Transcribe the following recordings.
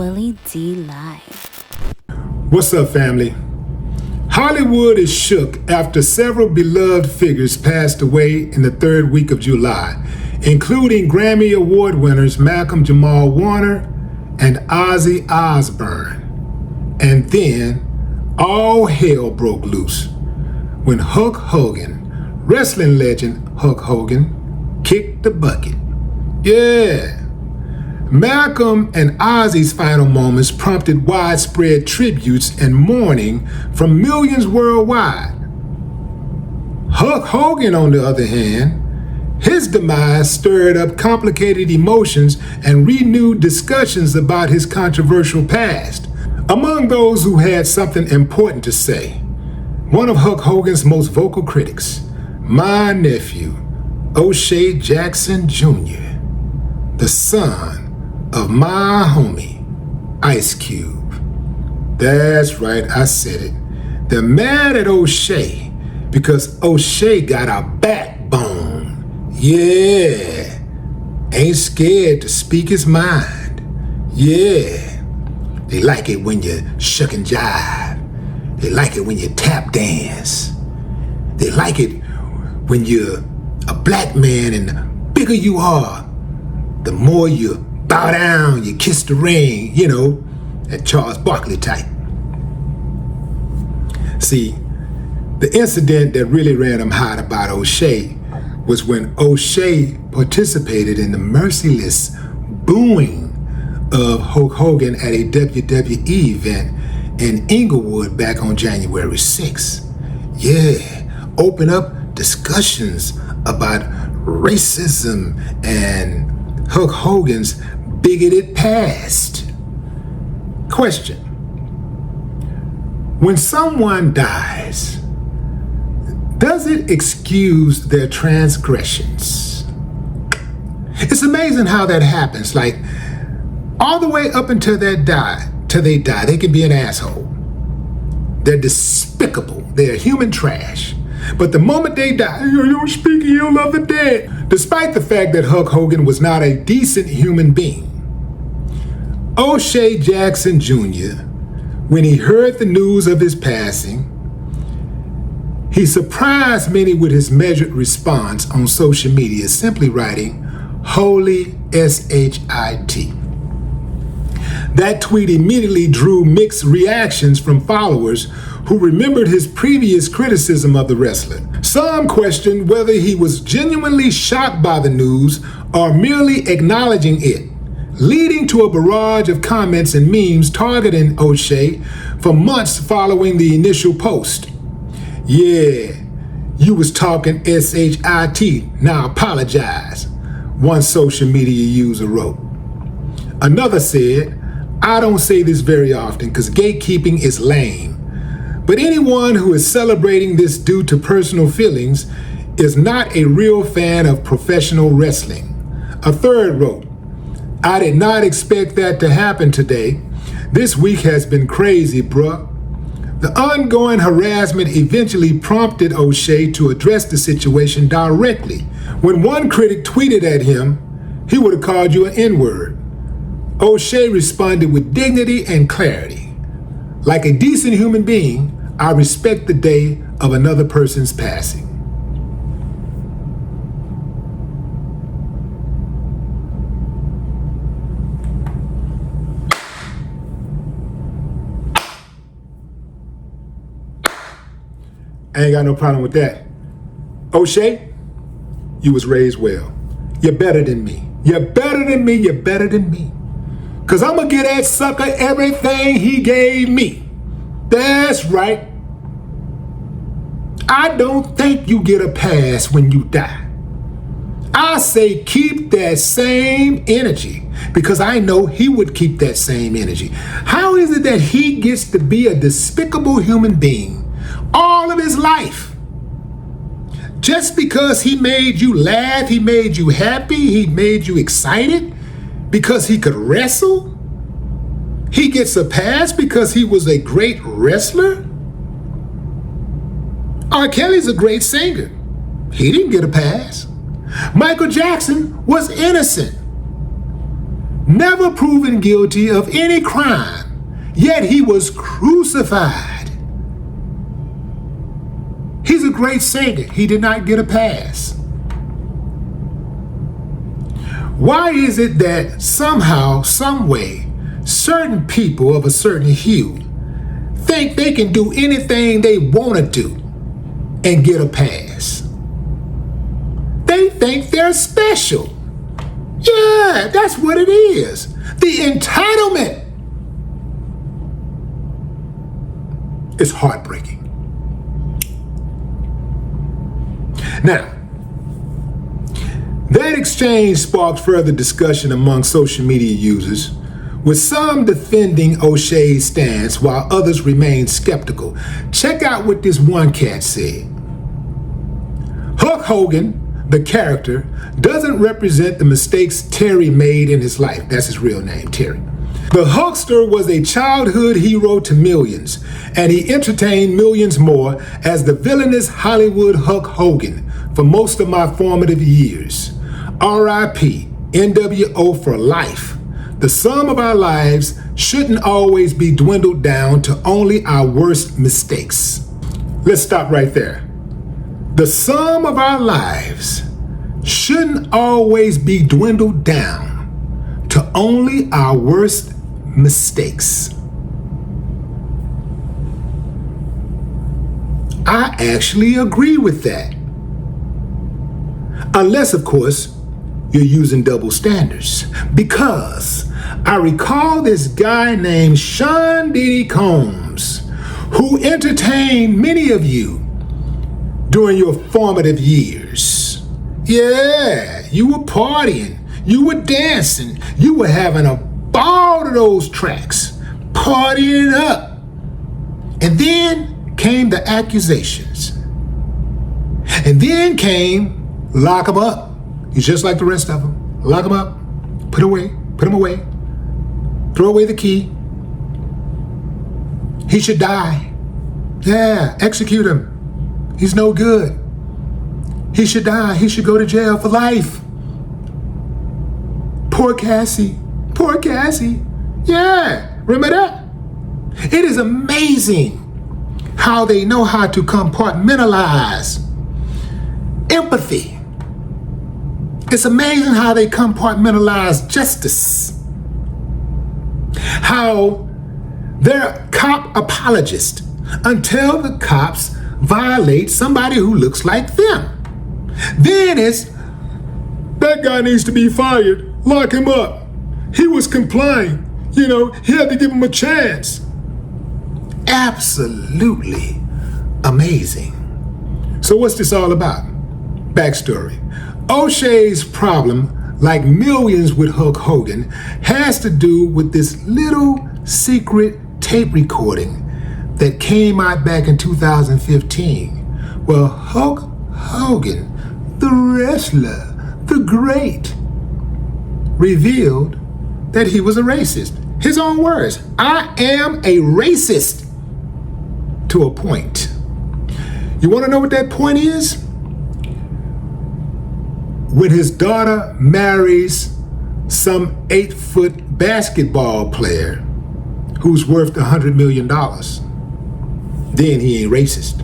Willie D Live. What's up, family? Hollywood is shook after several beloved figures passed away in the third week of July, including Grammy Award winners Malcolm Jamal Warner and Ozzy Osbourne. And then all hell broke loose when Hulk Hogan, wrestling legend Hulk Hogan, kicked the bucket. Yeah. Malcolm and Ozzy's final moments prompted widespread tributes and mourning from millions worldwide. Hulk Hogan, on the other hand, his demise stirred up complicated emotions and renewed discussions about his controversial past. Among those who had something important to say, one of Hulk Hogan's most vocal critics, my nephew, O'Shea Jackson Jr., the son of my homie, Ice Cube. That's right, I said it. They're mad at O'Shea because O'Shea got a backbone. Yeah. Ain't scared to speak his mind. Yeah. They like it when you shuck and jive. They like it when you tap dance. They like it when you're a black man and the bigger you are, the more you bow down, you kiss the ring, that Charles Barkley type. See, the incident that really ran him hot about O'Shea was when O'Shea participated in the merciless booing of Hulk Hogan at a WWE event in Inglewood back on January 6th. Yeah, open up discussions about racism and Hulk Hogan's bigoted past. Question: when someone dies, does it excuse their transgressions? It's amazing how that happens. Like, all the way up until they die, they can be an asshole. They're despicable. They're human trash. But the moment they die, you speak ill of the dead. Despite the fact that Hulk Hogan was not a decent human being, O'Shea Jackson Jr., when he heard the news of his passing, he surprised many with his measured response on social media, simply writing, "Holy S-H-I-T." That tweet immediately drew mixed reactions from followers who remembered his previous criticism of the wrestler. Some questioned whether he was genuinely shocked by the news or merely acknowledging it, leading to a barrage of comments and memes targeting O'Shea for months following the initial post. "Yeah, you was talking S-H-I-T, now apologize," one social media user wrote. Another said, "I don't say this very often because gatekeeping is lame, but anyone who is celebrating this due to personal feelings is not a real fan of professional wrestling." A third wrote, "I did not expect that to happen today. This week has been crazy, bruh." The ongoing harassment eventually prompted O'Shea to address the situation directly. When one critic tweeted at him, "He would have called you an N-word," O'Shea responded with dignity and clarity. "Like a decent human being, I respect the day of another person's passing." I ain't got no problem with that. O'Shea, you was raised well. You're better than me. You're better than me. You're better than me. Because I'm going to give that sucker everything he gave me. That's right. I don't think you get a pass when you die. I say keep that same energy because I know he would keep that same energy. How is it that he gets to be a despicable human being all of his life? Just because he made you laugh, he made you happy, he made you excited because he could wrestle? He gets a pass because he was a great wrestler? R. Kelly's a great singer. He didn't get a pass. Michael Jackson was innocent. never proven guilty of any crime, yet he was crucified. He's a great singer. He did not get a pass. Why is it that somehow, some way, certain people of a certain hue think they can do anything they want to do and get a pass? They think they're special. Yeah, that's what it is. The entitlement is heartbreaking. Now, that exchange sparked further discussion among social media users, with some defending O'Shea's stance while others remained skeptical. Check out what this one cat said. Hulk Hogan, the character, doesn't represent the mistakes Terry made in his life. That's his real name, Terry. The Hulkster was a childhood hero to millions, and he entertained millions more as the villainous Hollywood Hulk Hogan for most of my formative years. R.I.P. NWO for life. The sum of our lives shouldn't always be dwindled down to only our worst mistakes. Let's stop right there. The sum of our lives shouldn't always be dwindled down to only our worst mistakes. I actually agree with that. Unless, of course, you're using double standards. Because I recall this guy named Sean Diddy Combs, who entertained many of you during your formative years. Yeah, you were partying, you were dancing, you were having a ball to those tracks, partying it up. And then came the accusations. And then came lock him up. He's just like the rest of them. Lock him up, put him away, throw away the key. He should die. Yeah, execute him. He's no good. He should die. He should go to jail for life. Poor Cassie. Poor Cassie. Yeah, remember that? It is amazing how they know how to compartmentalize empathy. It's amazing how they compartmentalize justice. How they're cop apologists until the cops violate somebody who looks like them. Then it's, that guy needs to be fired, lock him up. He was complying, he had to give him a chance. Absolutely amazing. So what's this all about? Backstory. O'Shea's problem, like millions with Hulk Hogan, has to do with this little secret tape recording that came out back in 2015. Well, Hulk Hogan, the wrestler, the great, revealed that he was a racist. His own words, I am a racist to a point. You want to know what that point is? When his daughter marries some 8-foot basketball player who's worth $100 million, then he ain't racist.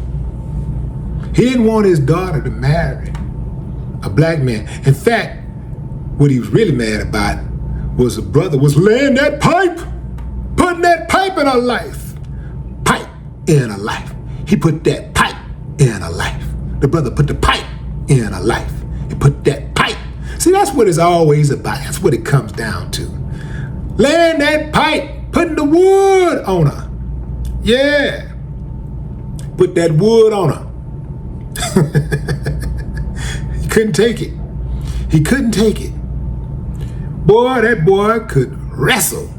He didn't want his daughter to marry a black man. In fact, what he was really mad about was the brother was laying that pipe, putting that pipe in her life. Pipe in her life. He put that pipe in her life. The brother put the pipe in her life. He put that pipe. See, that's what it's always about. That's what it comes down to. Laying that pipe, putting the wood on her. Yeah. Put that wood on her. He couldn't take it. He couldn't take it. Boy, that boy could wrestle.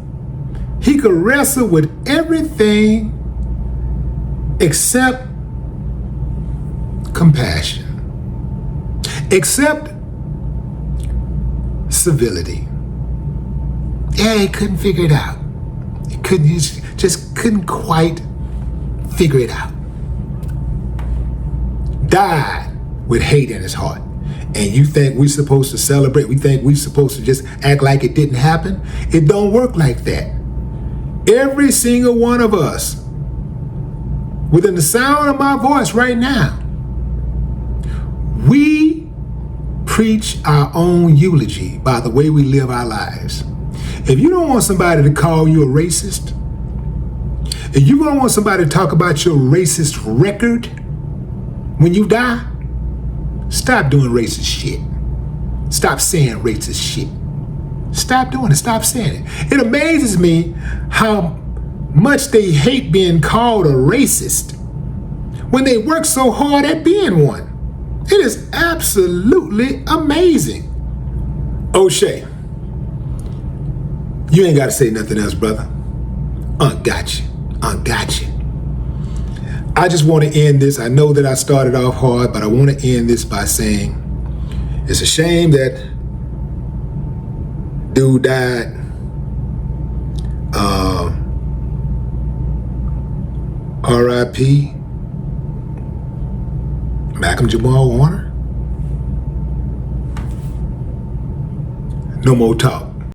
He could wrestle with everything except compassion. Except civility. Yeah, he couldn't figure it out. He just couldn't quite figure it out. Died with hate in his heart. and you think we're supposed to celebrate, we think we're supposed to just act like it didn't happen. It don't work like that. Every single one of us, within the sound of my voice right now, we preach our own eulogy by the way we live our lives. If you don't want somebody to call you a racist, if you don't want somebody to talk about your racist record when you die, stop doing racist shit. Stop saying racist shit. Stop doing it. Stop saying it. It amazes me how much they hate being called a racist when they work so hard at being one. It is absolutely amazing. O'Shea, you ain't got to say nothing else, brother. Got you. Got you. I just want to end this. I know that I started off hard, but I want to end this by saying it's a shame that dude died. R.I.P. Malcolm Jamal Warner. No more talk.